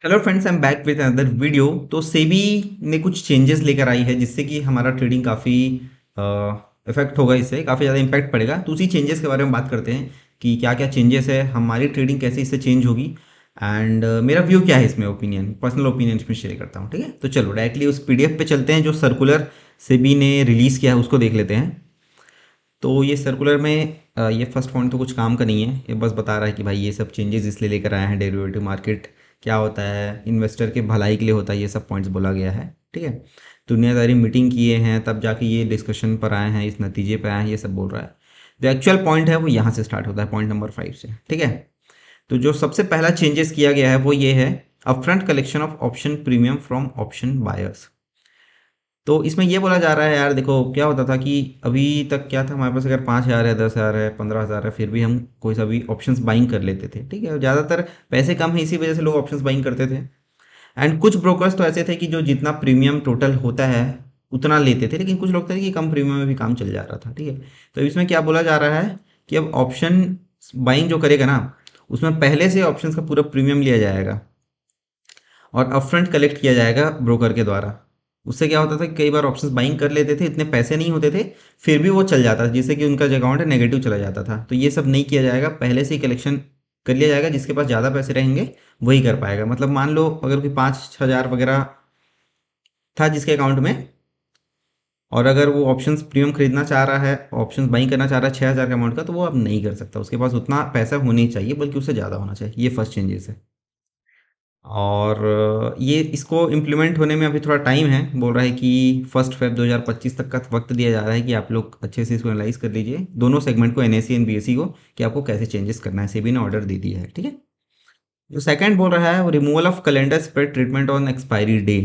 Hello friends, I am back with another video. तो सेबी ने कुछ चेंजेस लेकर आई है जिससे कि हमारा ट्रेडिंग काफ़ी इफेक्ट होगा, इससे काफ़ी ज़्यादा इम्पैक्ट पड़ेगा। तो उसी चेंजेस के बारे में बात करते हैं कि क्या क्या चेंजेस है, हमारी ट्रेडिंग कैसे इससे चेंज होगी एंड मेरा व्यू क्या है इसमें, ओपिनियन, पर्सनल ओपिनियन इसमें शेयर करता हूँ। ठीक है, तो चलो डायरेक्टली उस पीडीएफ पे चलते हैं जो सर्कुलर सेबी ने रिलीज़ किया है, उसको देख लेते हैं। तो ये सर्कुलर में ये फर्स्ट पॉइंट तो कुछ काम का नहीं है, ये बस बता रहा है कि भाई ये सब चेंजेस इसलिए लेकर आए हैं। डेरिवेटिव मार्केट क्या होता है, इन्वेस्टर के भलाई के लिए होता है, ये सब पॉइंट्स बोला गया है। ठीक है, दुनियादारी मीटिंग किए हैं तब जाके ये डिस्कशन पर आए हैं, इस नतीजे पर आए हैं, ये सब बोल रहा है। जो एक्चुअल पॉइंट है वो यहाँ से स्टार्ट होता है, पॉइंट नंबर 5 से। ठीक है, तो जो सबसे पहला चेंजेस किया गया है वो ये है, upfront collection of option premium from option buyers. तो इसमें ये बोला जा रहा है, यार देखो क्या होता था कि अभी तक क्या था, हमारे पास अगर 5,000 है, 10,000 है, 15,000 है, फिर भी हम कोई सा भी ऑप्शंस बाइंग कर लेते थे। ठीक है, और ज़्यादातर पैसे कम है इसी वजह से लोग ऑप्शंस बाइंग करते थे। एंड कुछ ब्रोकर्स तो ऐसे थे कि जो जितना प्रीमियम टोटल होता है उतना लेते थे, लेकिन कुछ लोग थे कि कम प्रीमियम में भी काम चल जा रहा था। ठीक है, तो इसमें क्या बोला जा रहा है कि अब ऑप्शन बाइंग जो करेगा ना, उसमें पहले से ऑप्शंस का पूरा प्रीमियम लिया जाएगा और अपफ्रंट कलेक्ट किया जाएगा ब्रोकर के द्वारा। उससे क्या होता था कि कई बार ऑप्शंस बाइंग कर लेते थे, इतने पैसे नहीं होते थे, फिर भी वो चल जाता था, जिससे कि उनका जो अकाउंट है नेगेटिव चला जाता था। तो ये सब नहीं किया जाएगा, पहले से ही कलेक्शन कर लिया जाएगा। जिसके पास ज़्यादा पैसे रहेंगे वही कर पाएगा। मतलब मान लो अगर कोई 5,000 वगैरह था जिसके अकाउंट में, और अगर वो ऑप्शंस प्रीमियम खरीदना चाह रहा है, ऑप्शंस बाइंग करना चाह रहा है 6,000 के अमाउंट का, तो वो अब नहीं कर सकता। उसके पास उतना पैसा होना ही चाहिए, बल्कि उससे ज़्यादा होना चाहिए। ये फर्स्ट चेंजेस है। और ये इसको इम्प्लीमेंट होने में अभी थोड़ा टाइम है। बोल रहा है कि 1 Feb 2025 तक का वक्त दिया जा रहा है कि आप लोग अच्छे से इसको एनालाइज कर लीजिए, दोनों सेगमेंट को, एनएससी एंड बीएससी को, कि आपको कैसे चेंजेस करना है। सेबी ने ऑर्डर दे दिया है। ठीक है, जो सेकंड बोल रहा है वो removal of calendar spread treatment on expiry day.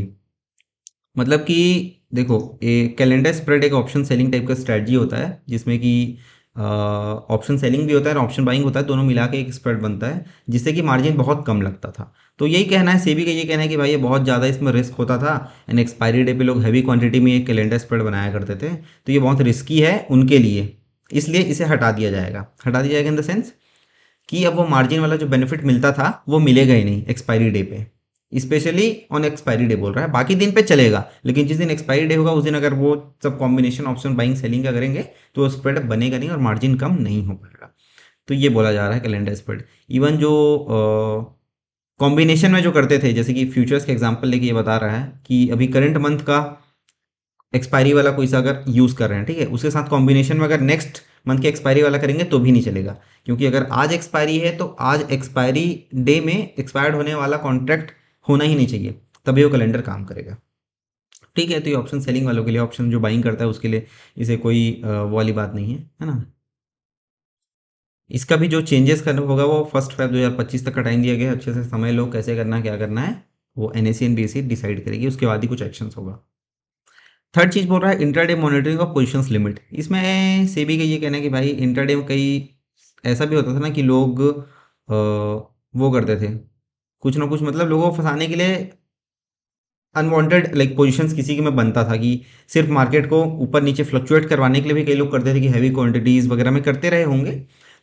मतलब कि देखो, ये कैलेंडर स्प्रेड एक ऑप्शन सेलिंग टाइप का स्ट्रेटजी होता है, जिसमें कि ऑप्शन सेलिंग भी होता है और ऑप्शन बाइंग होता है, दोनों मिला के एक स्प्रेड बनता है, जिससे कि मार्जिन बहुत कम लगता था। तो यही कहना है सेबी का, ये कहना है कि भाई ये बहुत ज़्यादा इसमें रिस्क होता था एंड एक्सपायरी डे पे लोग हैवी क्वांटिटी में एक कैलेंडर स्प्रेड बनाया करते थे, तो ये बहुत रिस्की है उनके लिए, इसलिए इसे हटा दिया जाएगा। हटा दिया जाएगा इन द सेंस कि अब वो मार्जिन वाला जो बेनिफिट मिलता था वो मिलेगा ही नहीं एक्सपायरी डे पे। स्पेशली ऑन एक्सपायरी डे बोल रहा है, बाकी दिन पे चलेगा, लेकिन जिस दिन एक्सपायरी डे होगा उस दिन अगर वो सब कॉम्बिनेशन ऑप्शन बाइंग सेलिंग का करेंगे तो स्प्रेड बनेगा नहीं और मार्जिन कम नहीं हो पाएगा। तो ये बोला जा रहा है कैलेंडर स्प्रेड। इवन जो कॉम्बिनेशन में जो करते थे, जैसे कि फ्यूचर्स के एग्जांपल लेके ये बता रहा है कि अभी करंट मंथ का एक्सपायरी वाला कोई सा अगर यूज़ कर रहे हैं, ठीक है, उसके साथ कॉम्बिनेशन में अगर नेक्स्ट मंथ के एक्सपायरी वाला करेंगे तो भी नहीं चलेगा। क्योंकि अगर आज एक्सपायरी है तो आज एक्सपायरी डे में एक्सपायर्ड होने वाला कॉन्ट्रैक्ट होना ही नहीं चाहिए, तभी वो कैलेंडर काम करेगा। ठीक है, तो ये ऑप्शन सेलिंग वालों के लिए, ऑप्शन जो बाइंग करता है उसके लिए इसे कोई वो वाली बात नहीं है ना। इसका भी जो चेंजेस करना होगा वो 1 Feb 2025 तक का टाइम दिया गया है। अच्छे से समय लो, कैसे करना है क्या करना है, वो एनएससी एंड बीएससी डिसाइड करेगी, उसके बाद ही कुछ एक्शंस होगा। थर्ड चीज़ बोल रहा है intraday monitoring of positions limit. इसमें सेबी का ये कहना है कि भाई इंट्राडे में कई ऐसा भी होता था ना कि लोग वो करते थे कुछ ना कुछ, मतलब लोगों को फंसाने के लिए अनवांटेड लाइक पोजीशंस किसी के में बनता था कि सिर्फ मार्केट को ऊपर नीचे फ्लक्चुएट करवाने के लिए भी कई लोग करते थे कि हैवी क्वांटिटीज़ वगैरह में करते रहे होंगे।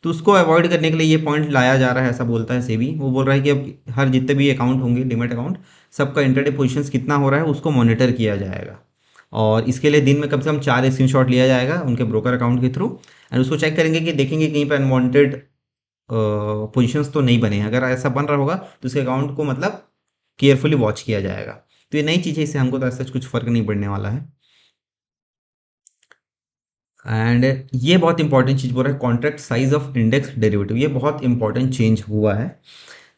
तो उसको अवॉइड करने के लिए ये पॉइंट लाया जा रहा है, ऐसा बोलता है सेबी। वो बोल रहा है कि अब हर जितने भी अकाउंट होंगे, डिमेट अकाउंट, सबका इंटरडे पोजीशंस कितना हो रहा है उसको मॉनिटर किया जाएगा। और इसके लिए दिन में कम से कम 4 स्क्रीनशॉट लिया जाएगा उनके ब्रोकर अकाउंट के थ्रू, एंड उसको चेक करेंगे कि देखेंगे कहीं पर अनवांटेड पोजीशंस तो नहीं बने हैं। अगर ऐसा बन रहा होगा तो उसके अकाउंट को मतलब केयरफुली वॉच किया जाएगा। तो ये नई चीज़ है, इससे हमको तो ऐसा कुछ फ़र्क नहीं पड़ने वाला है। एंड ये बहुत इंपॉर्टेंट चीज़ बोल रहा है, contract size of index derivative, ये बहुत इंपॉर्टेंट चेंज हुआ है।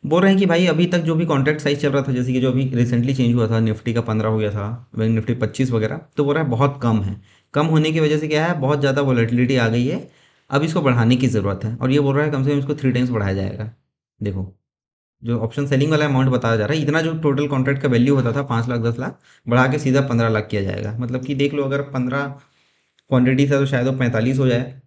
बोल रहे हैं कि भाई अभी तक जो भी कॉन्ट्रैक्ट साइज चल रहा था, जैसे कि जो अभी रिसेंटली चेंज हुआ था, निफ्टी का 15 हो गया था, बैंक निफ्टी 25 वगैरह, तो बोल रहा है बहुत कम है। कम होने की वजह से क्या है, बहुत ज़्यादा वॉलेटिलिटी आ गई है, अब इसको बढ़ाने की ज़रूरत है। और ये बोल रहा है कम से कम इसको 3 टाइम्स बढ़ाया जाएगा। देखो, जो ऑप्शन सेलिंग वाला अमाउंट बताया जा रहा है, इतना जो टोटल कॉन्ट्रैक्ट का वैल्यू होता था 5 लाख 10 लाख, बढ़ा के सीधा 15 लाख किया जाएगा। मतलब कि देख लो, अगर 15 क्वांटिटी था तो शायद वो 45 हो जाए,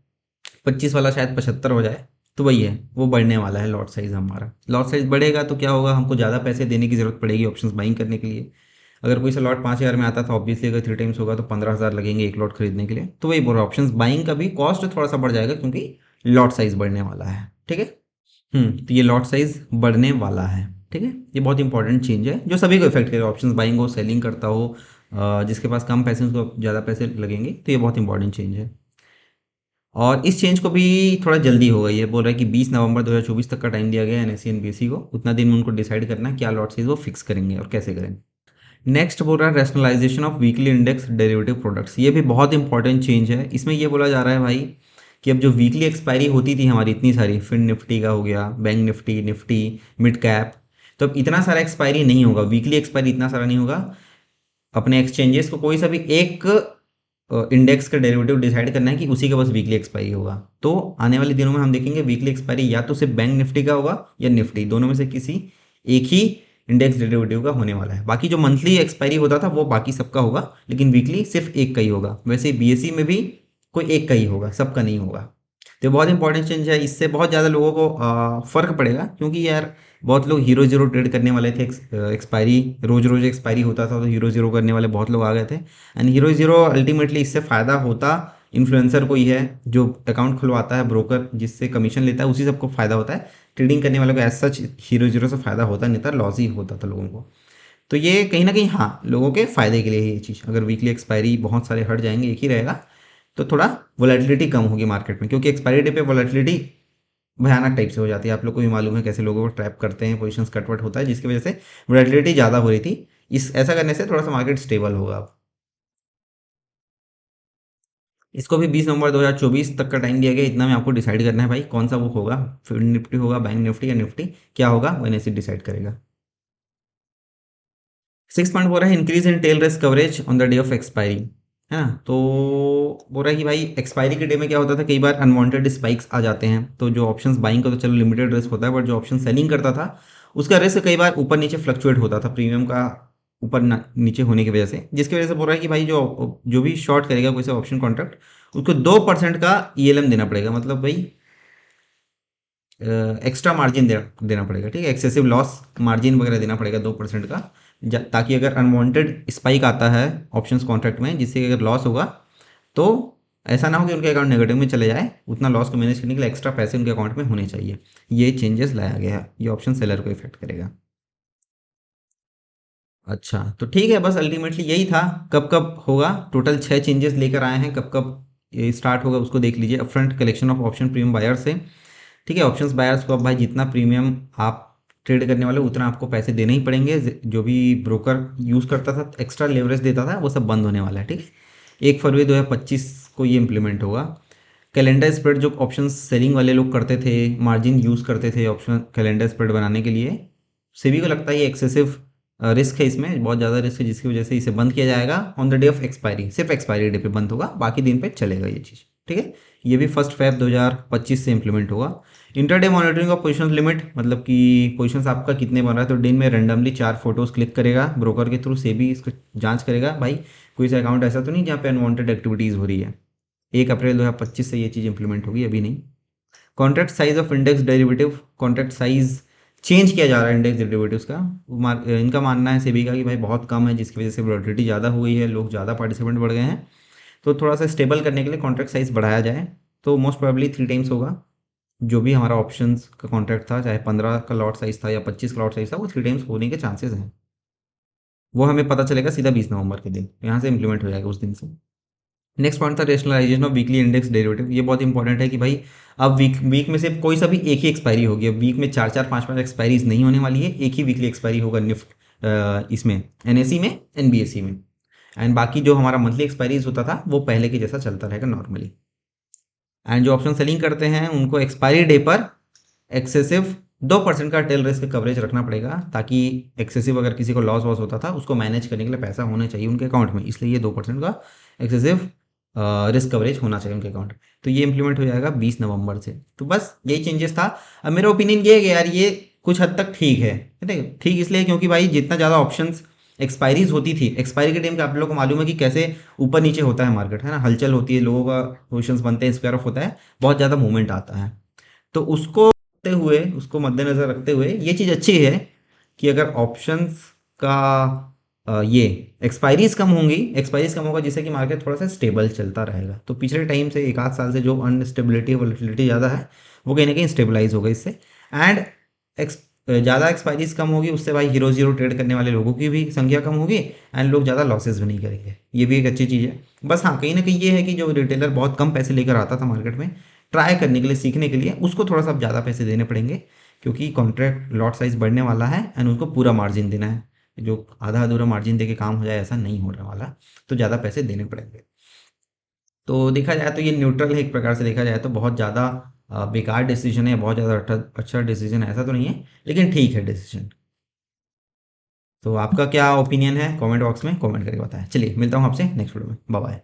25 वाला शायद 75 हो जाए। तो वही है, वो बढ़ने वाला है लॉट साइज हमारा। लॉट साइज बढ़ेगा तो क्या होगा, हमको ज़्यादा पैसे देने की ज़रूरत पड़ेगी ऑप्शंस बाइंग करने के लिए। अगर कोई सा लॉट 5,000 में आता था, ऑब्वियसली अगर 3 टाइम्स होगा तो 15,000 लगेंगे एक लॉट खरीदने के लिए। तो वही बोल रहा, ऑप्शंस बाइंग का भी कॉस्ट थोड़ा सा बढ़ जाएगा क्योंकि लॉट साइज बढ़ने वाला है। ठीक है, तो ये लॉट साइज बढ़ने वाला है। ठीक है, ये बहुत इंपॉर्टेंट चेंज है जो सभी को इफेक्ट करेगा, ऑप्शंस बाइंग हो, सेलिंग करता हो, जिसके पास कम पैसे उसको ज़्यादा पैसे लगेंगे, तो ये बहुत इंपॉर्टेंट चेंज है। और इस चेंज को भी थोड़ा जल्दी होगा, ये बोल रहा है कि 20 नवंबर 2024 तक का टाइम दिया गया है एनएससी एनबीएससी को, उतना दिन में उनको डिसाइड करना है क्या लॉट साइज वो फिक्स करेंगे और कैसे करेंगे। नेक्स्ट बोल रहा है rationalisation of weekly index derivative products, ये भी बहुत इंपॉर्टेंट चेंज है। इसमें ये बोला जा रहा है भाई कि अब जो वीकली एक्सपायरी होती थी हमारी इतनी सारी, फिर निफ्टी का हो गया, bank Nifty, Nifty mid cap, तो अब इतना सारा एक्सपायरी नहीं होगा, वीकली एक्सपायरी इतना सारा नहीं होगा। अपने एक्सचेंजेस को कोई सा भी एक इंडेक्स का डेरिवेटिव डिसाइड करना है कि उसी के पास वीकली एक्सपायरी होगा। तो आने वाले दिनों में हम देखेंगे वीकली एक्सपायरी या तो सिर्फ बैंक निफ्टी का होगा या निफ्टी, दोनों में से किसी एक ही इंडेक्स डेरिवेटिव का होने वाला है। बाकी जो मंथली एक्सपायरी होता था वो बाकी सबका होगा, लेकिन वीकली सिर्फ एक का ही होगा। वैसे बीएसई में भी कोई एक का ही होगा, सबका नहीं होगा। तो बहुत इंपॉर्टेंट चेंज है, इससे बहुत ज़्यादा लोगों को फ़र्क पड़ेगा, क्योंकि यार बहुत लोग हीरो जीरो ट्रेड करने वाले थे, एक्सपायरी रोज रोज एक्सपायरी होता था तो हीरो जीरो करने वाले बहुत लोग आ गए थे। एंड हीरो जीरो अल्टीमेटली इससे फ़ायदा होता इन्फ्लुएंसर को ही है, जो अकाउंट खुलवाता है, ब्रोकर जिससे कमीशन लेता है, उसी सबको फ़ायदा होता है। ट्रेडिंग करने वालों को एज सच हीरो जीरो से फ़ायदा होता नहीं था, लॉस ही होता था लोगों को। तो ये कहीं ना कहीं हाँ लोगों के फ़ायदे के लिए ये चीज़, अगर वीकली एक्सपायरी बहुत सारे हट जाएंगे, एक ही रहेगा, तो थोड़ा वोलेटिलिटी कम होगी मार्केट में, क्योंकि एक्सपायरी डे पे वोलेटिलिटी भयानक टाइप से हो जाती है। आप लोग को भी मालूम है कैसे लोगों को ट्रैप करते हैं, पोजीशंस कटवट होता है, जिसकी वजह से वोलेटिलिटी ज़्यादा हो रही थी। इस ऐसा करने से थोड़ा सा मार्केट स्टेबल होगा अब। इसको भी 20 नवंबर 2024 तक का टाइम दिया गया, इतना में आपको डिसाइड करना है भाई कौन सा वो होगा, फिर निफ्टी होगा, बैंक निफ्टी या निफ्टी, क्या होगा वो एनएससी डिसाइड करेगा। 6 पॉइंट बोल रहा है increase in tail risk coverage on the day of expiry, है ना। तो बोल रहा है कि भाई एक्सपायरी के डे में क्या होता था, कई बार अनवांटेड स्पाइक्स आ जाते हैं, तो जो ऑप्शंस बाइंग का तो चलो लिमिटेड रिस्क होता है, बट जो ऑप्शन सेलिंग करता था उसका रिस्क कई बार ऊपर नीचे फ्लक्चुएट होता था, प्रीमियम का ऊपर नीचे होने की वजह से, जिसकी वजह से बोल रहा है कि भाई जो जो भी शॉर्ट करेगा कोई सा ऑप्शन कॉन्ट्रैक्ट, उसको 2% का ईएलएम देना पड़ेगा, मतलब भाई एक्स्ट्रा मार्जिन देना पड़ेगा, ठीक है, एक्सेसिव लॉस मार्जिन वगैरह देना पड़ेगा 2% का, ताकि अगर अनवांटेड स्पाइक आता है ऑप्शंस कॉन्ट्रैक्ट में जिससे अगर लॉस होगा, तो ऐसा ना हो कि उनके अकाउंट नेगेटिव में चले जाए, उतना लॉस को मैनेज करने के लिए एक्स्ट्रा पैसे उनके अकाउंट में होने चाहिए। ये चेंजेस लाया गया है, ये ऑप्शन सेलर को इफेक्ट करेगा। अच्छा तो ठीक है, बस अल्टीमेटली यही था। कब कब होगा, टोटल 6 चेंजेस लेकर आए हैं, कब कब ये स्टार्ट होगा उसको देख लीजिए। Upfront collection of option premium buyer से, ठीक है, ऑप्शंस बायर्स को अब भाई जितना प्रीमियम आप ट्रेड करने वाले हो उतना आपको पैसे देने ही पड़ेंगे। जो भी ब्रोकर यूज़ करता था एक्स्ट्रा लेवरेज देता था वो सब बंद होने वाला है, ठीक है। 1 फरवरी 2025 को ये इंप्लीमेंट होगा। कैलेंडर स्प्रेड जो ऑप्शन सेलिंग वाले लोग करते थे, मार्जिन यूज़ करते थे ऑप्शन कैलेंडर स्प्रेड बनाने के लिए, सेबी को लगता है ये एक्सेसिव रिस्क है, इसमें बहुत ज़्यादा रिस्क है, जिसकी वजह से इसे बंद किया जाएगा on the day of expiry, सिर्फ एक्सपायरी डे पे बंद होगा, बाकी दिन पे चलेगा ये चीज़, ठीक है। ये भी 1 फरवरी 2025 से इंप्लीमेंट होगा। Intraday monitoring of position limit, मतलब कि पोजीशंस आपका कितने बन रहा है, तो दिन में रैंडमली 4 फोटोज क्लिक करेगा ब्रोकर के थ्रू, सेबी इसको जांच करेगा भाई कोई सा अकाउंट ऐसा तो नहीं जहाँ पे अनवांटेड एक्टिविटीज़ हो रही है। 1 अप्रैल 2025 से ये चीज़ इंप्लीमेंट होगी, अभी नहीं। Contract size of index derivative, contract size change किया जा रहा है इंडेक्स डेरिवेटिव्स का। इनका मानना है सेबी का कि भाई बहुत कम है, जिसकी वजह से वोलेटिलिटी ज़्यादा हो गई है, लोग ज़्यादा पार्टिसिपेंट बढ़ गए हैं, तो थोड़ा सा स्टेबल करने के लिए कॉन्ट्रैक्ट साइज बढ़ाया जाए। तो मोस्ट प्रोबेबली 3 टाइम्स होगा, जो भी हमारा ऑप्शंस का कॉन्ट्रैक्ट था, चाहे 15 का लॉट साइज था या 25 का लॉट साइज था, वो 3 टाइम्स होने के चांसेस हैं। वो हमें पता चलेगा सीधा 20 नवंबर के दिन, यहाँ से इंप्लीमेंट हो जाएगा उस दिन से। नेक्स्ट पॉइंट था rationalisation of weekly index derivative, ये बहुत इंपॉर्टेंट है कि भाई अब वीक में से कोई सा भी एक ही एक्सपायरी होगी, अब वीक में 4 4 5 5 एक्सपायरीज नहीं होने वाली है, एक ही वीकली एक्सपायरी होगा निफ्ट इसमें एनएसई में एनबीएसई में। एंड बाकी जो हमारा मंथली एक्सपायरीज होता था वो पहले के जैसा चलता रहेगा नॉर्मली। एंड जो ऑप्शन सेलिंग करते हैं उनको एक्सपायरी डे पर एक्सेसिव 2% का टेल रिस्क कवरेज रखना पड़ेगा, ताकि एक्सेसिव अगर किसी को लॉस वॉस होता था उसको मैनेज करने के लिए पैसा होना चाहिए उनके अकाउंट में, इसलिए ये 2% का एक्सेसिव रिस्क कवरेज होना चाहिए उनके अकाउंट में। तो ये इंप्लीमेंट हो जाएगा 20 नवंबर से। तो बस यही चेंजेस था। अब मेरा ओपिनियन ये है कि यार ये कुछ हद तक ठीक है, ठीक है, ठीक इसलिए क्योंकि भाई जितना ज़्यादा ऑप्शंस एक्सपायरीज होती थी, एक्सपायरी के टाइम पे आप लोगों को मालूम है कि कैसे ऊपर नीचे होता है मार्केट, है ना, हलचल होती है, लोगों का पोजिशंस बनते हैं, स्क्वायर ऑफ होता है, बहुत ज़्यादा मूवमेंट आता है। तो उसको रखते हुए, उसको मद्देनजर रखते हुए ये चीज़ अच्छी है कि अगर ऑप्शंस का ये एक्सपायरीज कम होंगी, एक्सपायरीज कम होगा जिससे कि मार्केट थोड़ा सा स्टेबल चलता रहेगा। तो पिछले टाइम से 1 आध साल से जो अनस्टेबिलिटी वोलेटिलिटी ज़्यादा है वो कहीं ना कहीं स्टेबलाइज होगा इससे। एंड ज़्यादा एक्सपायरीज कम होगी, उससे भाई हीरो ज़ीरो ट्रेड करने वाले लोगों की भी संख्या कम होगी एंड लोग ज़्यादा लॉसेस भी नहीं करेंगे। ये भी एक अच्छी चीज़ है। बस हाँ, कहीं ना कहीं ये है कि जो रिटेलर बहुत कम पैसे लेकर आता था मार्केट में ट्राई करने के लिए, सीखने के लिए, उसको थोड़ा सा ज़्यादा पैसे देने पड़ेंगे, क्योंकि कॉन्ट्रैक्ट लॉट साइज बढ़ने वाला है एंड उसको पूरा मार्जिन देना है। जो आधा अधूरा मार्जिन दे के काम हो जाए ऐसा नहीं होने वाला, तो ज़्यादा पैसे देने पड़ेंगे। तो देखा जाए तो ये न्यूट्रल है, एक प्रकार से देखा जाए तो बहुत ज़्यादा बेकार डिसीजन है, बहुत ज़्यादा अच्छा डिसीजन है ऐसा तो नहीं है, लेकिन ठीक है डिसीजन। तो आपका क्या ओपिनियन है, कमेंट बॉक्स में कमेंट करके बताएं। चलिए मिलता हूँ आपसे नेक्स्ट वीडियो में, बाय बाय।